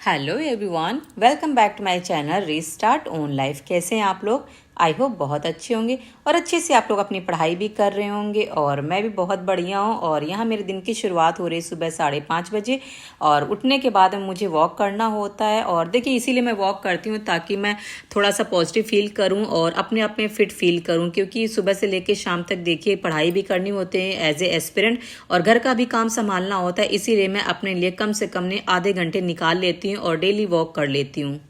Hello everyone, welcome back to my channel restart own life. कैसे हैं आप लोग? आई होप बहुत अच्छे होंगे और अच्छे से आप लोग अपनी पढ़ाई भी कर रहे होंगे और मैं भी बहुत बढ़िया हूँ। और यहाँ मेरे दिन की शुरुआत हो रही है सुबह 5:30 बजे और उठने के बाद मुझे वॉक करना होता है। और देखिए इसीलिए मैं वॉक करती हूँ ताकि मैं थोड़ा सा पॉजिटिव फील करूँ और अपने आप में फिट फील करूँ, क्योंकि सुबह से लेकर शाम तक देखिए पढ़ाई भी करनी होती है एज ए एस्पिरेंट और घर का भी काम संभालना होता है। इसीलिए मैं अपने लिए कम से कम आधे घंटे निकाल लेती हूँ और डेली वॉक कर लेती हूँ।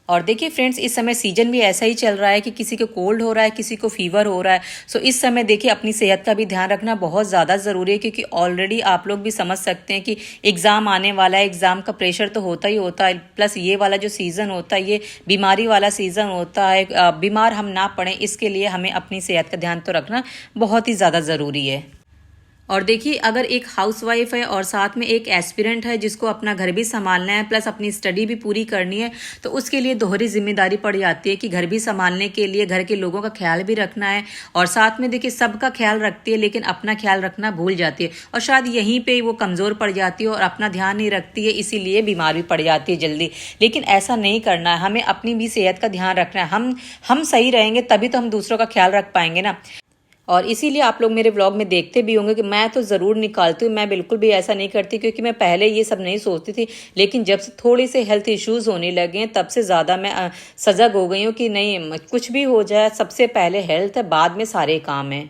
और देखिए फ्रेंड्स, इस समय सीजन भी ऐसा ही चल रहा है कि किसी को कोल्ड हो रहा है, किसी को फीवर हो रहा है। सो इस समय देखिए अपनी सेहत का भी ध्यान रखना बहुत ज़्यादा ज़रूरी है, क्योंकि ऑलरेडी आप लोग भी समझ सकते हैं कि एग्ज़ाम आने वाला है। एग्ज़ाम का प्रेशर तो होता ही होता है, प्लस ये वाला जो सीज़न होता है ये बीमारी वाला सीज़न होता है। बीमार हम ना पड़ें इसके लिए हमें अपनी सेहत का ध्यान तो रखना बहुत ही ज़्यादा ज़रूरी है। और देखिए अगर एक हाउसवाइफ है और साथ में एक एस्पिरेंट है जिसको अपना घर भी संभालना है प्लस अपनी स्टडी भी पूरी करनी है, तो उसके लिए दोहरी जिम्मेदारी पड़ जाती है कि घर भी संभालने के लिए घर के लोगों का ख्याल भी रखना है और साथ में देखिए सबका ख्याल रखती है लेकिन अपना ख्याल रखना भूल जाती है और शायद यहीं पे वो कमज़ोर पड़ जाती है और अपना ध्यान नहीं रखती है, इसीलिए बीमार भी पड़ जाती है जल्दी। लेकिन ऐसा नहीं करना है, हमें अपनी भी सेहत का ध्यान रखना है। हम सही रहेंगे तभी तो हम दूसरों का ख्याल रख पाएंगे ना। और इसीलिए आप लोग मेरे व्लॉग में देखते भी होंगे कि मैं तो ज़रूर निकालती हूँ, मैं बिल्कुल भी ऐसा नहीं करती, क्योंकि मैं पहले ये सब नहीं सोचती थी। लेकिन जब से थोड़े से हेल्थ इश्यूज़ होने लगे हैं तब से ज़्यादा मैं सजग हो गई हूँ कि नहीं, कुछ भी हो जाए सबसे पहले हेल्थ है, बाद में सारे काम हैं।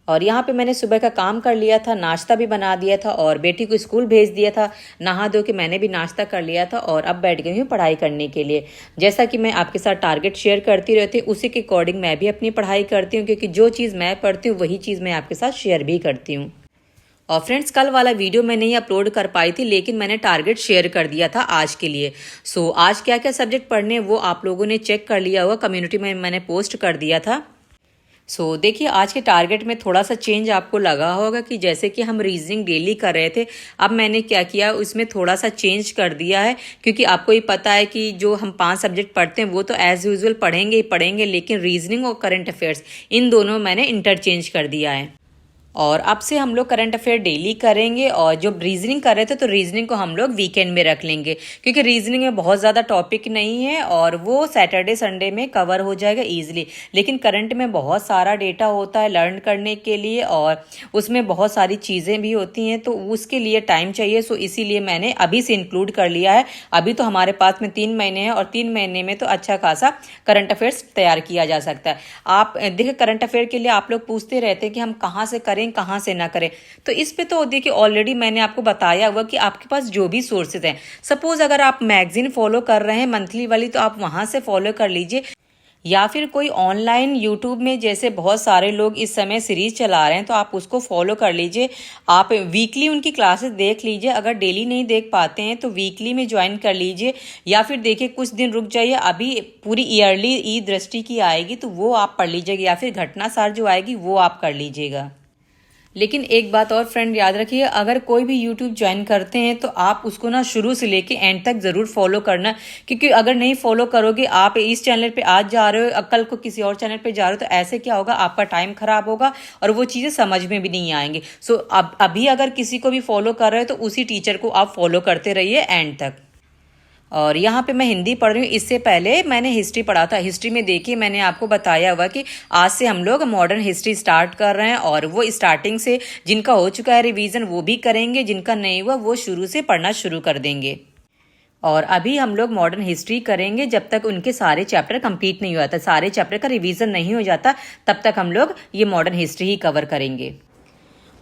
और यहाँ पे मैंने सुबह का काम कर लिया था, नाश्ता भी बना दिया था और बेटी को स्कूल भेज दिया था। नहा धो के मैंने भी नाश्ता कर लिया था और अब बैठ गई हूँ पढ़ाई करने के लिए। जैसा कि मैं आपके साथ टारगेट शेयर करती रहती हूँ उसी के अकॉर्डिंग मैं भी अपनी पढ़ाई करती हूँ, क्योंकि जो चीज़ मैं पढ़ती हूँ वही चीज़ मैं आपके साथ शेयर भी करती हूँ। और फ्रेंड्स, कल वाला वीडियो मैं नहीं अपलोड कर पाई थी लेकिन मैंने टारगेट शेयर कर दिया था आज के लिए। सो आज क्या क्या सब्जेक्ट पढ़ने हैं वो आप लोगों ने चेक कर लिया होगा, कम्युनिटी में मैंने पोस्ट कर दिया था। देखिए आज के टारगेट में थोड़ा सा चेंज आपको लगा होगा कि जैसे कि हम रीजनिंग डेली कर रहे थे, अब मैंने क्या किया उसमें थोड़ा सा चेंज कर दिया है, क्योंकि आपको ये पता है कि जो हम 5 सब्जेक्ट पढ़ते हैं वो तो एज यूजुअल पढ़ेंगे ही पढ़ेंगे, लेकिन रीजनिंग और करंट अफेयर्स इन दोनों मैंने इंटरचेंज कर दिया है। और अब से हम लोग करंट अफेयर डेली करेंगे और जो रीजनिंग कर रहे थे तो रीजनिंग को हम लोग वीकेंड में रख लेंगे, क्योंकि रीजनिंग में बहुत ज़्यादा टॉपिक नहीं है और वो सैटरडे संडे में कवर हो जाएगा ईजिली। लेकिन करंट में बहुत सारा डेटा होता है लर्न करने के लिए और उसमें बहुत सारी चीज़ें भी होती हैं, तो उसके लिए टाइम चाहिए। इसीलिए मैंने अभी से इंक्लूड कर लिया है। अभी तो हमारे पास में 3 महीने हैं और 3 महीने में तो अच्छा खासा करंट अफेयर्स तैयार किया जा सकता है। आप देखिए करंट अफेयर के लिए आप लोग पूछते रहते हैं कि हम कहाँ से करें कहाँ से ना करें, तो इस पे तो देखिए ऑलरेडी मैंने आपको बताया हुआ कि आपके पास जो भी सोर्सेज हैं, सपोज अगर आप मैगजीन फॉलो कर रहे हैं मंथली वाली तो आप वहां से फॉलो कर लीजिए, या फिर कोई ऑनलाइन यूट्यूब में जैसे बहुत सारे लोग इस समय सीरीज चला रहे हैं तो आप उसको फॉलो कर लीजिए। आप वीकली उनकी क्लासेस देख लीजिए, अगर डेली नहीं देख पाते हैं तो वीकली में ज्वाइन कर लीजिए, या फिर देखिए कुछ दिन रुक जाइए, अभी पूरी ईयरली ई दृष्टि की आएगी तो वो आप पढ़ लीजिएगा, या फिर घटनासार जो आएगी वो आप कर लीजिएगा। लेकिन एक बात और फ्रेंड याद रखिए, अगर कोई भी यूट्यूब ज्वाइन करते हैं तो आप उसको ना शुरू से लेके एंड तक ज़रूर फॉलो करना, क्योंकि अगर नहीं फॉलो करोगे, आप इस चैनल पे आज जा रहे हो कल को किसी और चैनल पे जा रहे हो, तो ऐसे क्या होगा, आपका टाइम खराब होगा और वो चीज़ें समझ में भी नहीं आएंगी। अब अभी अगर किसी को भी फॉलो कर रहे हो तो उसी टीचर को आप फॉलो करते रहिए एंड तक। और यहाँ पे मैं हिंदी पढ़ रही हूँ, इससे पहले मैंने हिस्ट्री पढ़ा था। हिस्ट्री में देखिए मैंने आपको बताया हुआ कि आज से हम लोग मॉडर्न हिस्ट्री स्टार्ट कर रहे हैं और वो स्टार्टिंग से जिनका हो चुका है रिवीजन वो भी करेंगे, जिनका नहीं हुआ वो शुरू से पढ़ना शुरू कर देंगे। और अभी हम लोग मॉडर्न हिस्ट्री करेंगे जब तक उनके सारे चैप्टर कंप्लीट नहीं हो जाता, सारे चैप्टर का रिवीजन नहीं हो जाता, तब तक हम लोग ये मॉडर्न हिस्ट्री ही कवर करेंगे।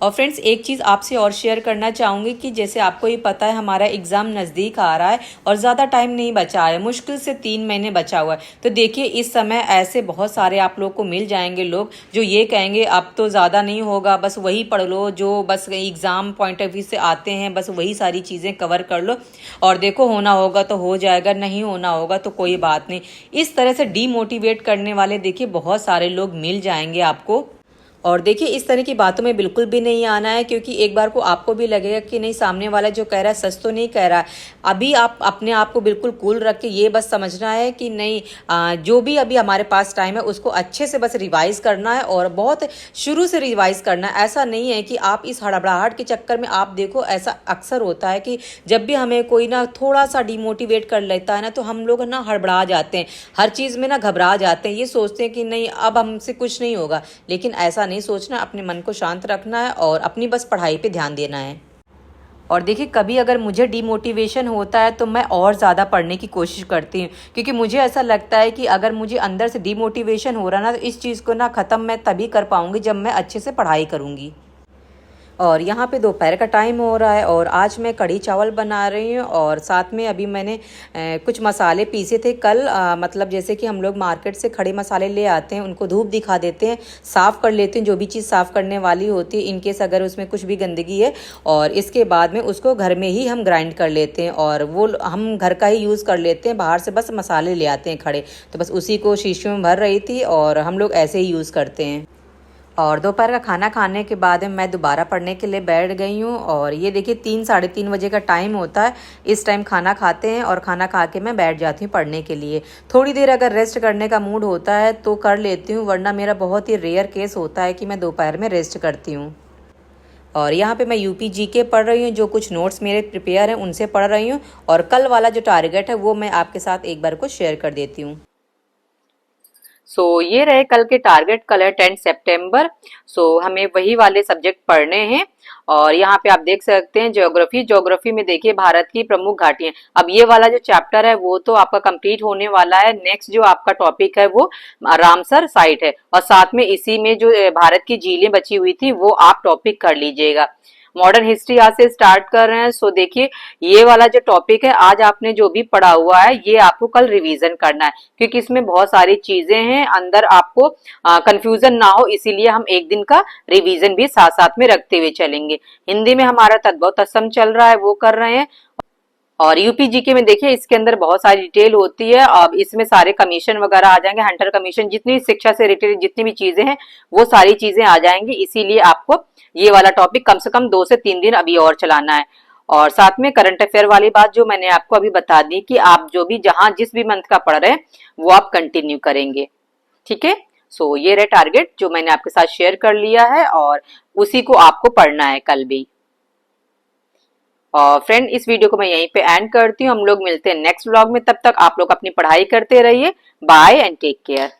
और फ्रेंड्स, एक चीज़ आपसे और शेयर करना चाहूँगी कि जैसे आपको ये पता है हमारा एग्ज़ाम नज़दीक आ रहा है और ज़्यादा टाइम नहीं बचा है, मुश्किल से 3 महीने बचा हुआ है। तो देखिए इस समय ऐसे बहुत सारे आप लोग को मिल जाएंगे लोग जो ये कहेंगे अब तो ज़्यादा नहीं होगा, बस वही पढ़ लो जो बस एग्ज़ाम पॉइंट ऑफ व्यू से आते हैं, बस वही सारी चीज़ें कवर कर लो और देखो होना होगा तो हो जाएगा, नहीं होना होगा तो कोई बात नहीं। इस तरह से डीमोटिवेट करने वाले देखिए बहुत सारे लोग मिल जाएंगे आपको। और देखिए इस तरह की बातों में बिल्कुल भी नहीं आना है, क्योंकि एक बार को आपको भी लगेगा कि नहीं सामने वाला जो कह रहा है सच तो नहीं कह रहा है। अभी आप अपने आप को बिल्कुल कूल रख के ये बस समझना है कि नहीं जो भी अभी हमारे पास टाइम है उसको अच्छे से बस रिवाइज करना है, और बहुत शुरू से रिवाइज करना है। ऐसा नहीं है कि आप इस हड़बड़ाहट के चक्कर में, आप देखो ऐसा अक्सर होता है कि जब भी हमें कोई ना थोड़ा सा डिमोटिवेट कर लेता है ना, तो हम लोग ना हड़बड़ा जाते हैं, हर चीज़ में ना घबरा जाते हैं, ये सोचते हैं कि नहीं अब हमसे कुछ नहीं होगा। लेकिन ऐसा नहीं सोचना, अपने मन को शांत रखना है और अपनी बस पढ़ाई पे ध्यान देना है। और देखिए कभी अगर मुझे डिमोटिवेशन होता है तो मैं और ज़्यादा पढ़ने की कोशिश करती हूँ, क्योंकि मुझे ऐसा लगता है कि अगर मुझे अंदर से डिमोटिवेशन हो रहा ना, तो इस चीज़ को ना ख़त्म मैं तभी कर पाऊँगी जब मैं अच्छे से पढ़ाई करूँगी। और यहाँ पे दोपहर का टाइम हो रहा है और आज मैं कढ़ी चावल बना रही हूँ, और साथ में अभी मैंने कुछ मसाले पीसे थे कल, मतलब जैसे कि हम लोग मार्केट से खड़े मसाले ले आते हैं, उनको धूप दिखा देते हैं, साफ़ कर लेते हैं जो भी चीज़ साफ़ करने वाली होती है, इनकेस अगर उसमें कुछ भी गंदगी है, और इसके बाद में उसको घर में ही हम ग्राइंड कर लेते हैं, और वो हम घर का ही यूज़ कर लेते हैं, बाहर से बस मसाले ले आते हैं खड़े। तो बस उसी को शीशियों में भर रही थी और हम लोग ऐसे ही यूज़ करते हैं। और दोपहर का खाना खाने के बाद में मैं दोबारा पढ़ने के लिए बैठ गई हूँ, और ये देखिए 3 साढ़े 3 बजे का टाइम होता है। इस टाइम खाना खाते हैं और खाना खा के मैं बैठ जाती हूँ पढ़ने के लिए। थोड़ी देर अगर रेस्ट करने का मूड होता है तो कर लेती हूँ, वरना मेरा बहुत ही रेयर केस होता है कि मैं दोपहर में रेस्ट करती हूँ। और यहाँ पे मैं यूपी जीके पढ़ रही हूँ, जो कुछ नोट्स मेरे प्रिपेयर हैं उनसे पढ़ रही हूँ, और कल वाला जो टारगेट है वो मैं आपके साथ एक बार को शेयर कर देती हूँ। ये रहे कल के टारगेट, कल है 10 सितंबर। हमें वही वाले सब्जेक्ट पढ़ने हैं। और यहाँ पे आप देख सकते हैं ज्योग्राफी, ज्योग्राफी में देखिए भारत की प्रमुख घाटियां। अब ये वाला जो चैप्टर है वो तो आपका कंप्लीट होने वाला है। नेक्स्ट जो आपका टॉपिक है वो रामसर साइट है, और साथ में इसी में जो भारत की झीलें बची हुई थी वो आप टॉपिक कर लीजिएगा। मॉडर्न हिस्ट्री आज से स्टार्ट कर रहे हैं। देखिए ये वाला जो टॉपिक है, आज आपने जो भी पढ़ा हुआ है ये आपको कल रिवीजन करना है, क्योंकि इसमें बहुत सारी चीजें हैं अंदर, आपको कंफ्यूजन ना हो, इसीलिए हम एक दिन का रिवीजन भी साथ साथ में रखते हुए चलेंगे। हिंदी में हमारा तद्भव तत्सम चल रहा है, वो कर रहे हैं। और यूपी जीके में देखिए इसके अंदर बहुत सारी डिटेल होती है। अब इसमें सारे कमीशन वगैरह आ जाएंगे, हंटर कमीशन, जितनी शिक्षा से रिलेटेड जितनी भी चीजें हैं वो सारी चीजें आ जाएंगी। इसीलिए आपको ये वाला टॉपिक कम से कम 2 से 3 दिन अभी और चलाना है। और साथ में करंट अफेयर वाली बात जो मैंने आपको अभी बता दी कि आप जो भी जहां जिस भी मंथ का पढ़ रहे हैं वो आप कंटिन्यू करेंगे। ठीक है। ये रहे टारगेट जो मैंने आपके साथ शेयर कर लिया है, और उसी को आपको पढ़ना है कल भी। और फ्रेंड इस वीडियो को मैं यहीं पे एंड करती हूँ। हम लोग मिलते हैं नेक्स्ट व्लॉग में, तब तक आप लोग अपनी पढ़ाई करते रहिए। Bye and take care.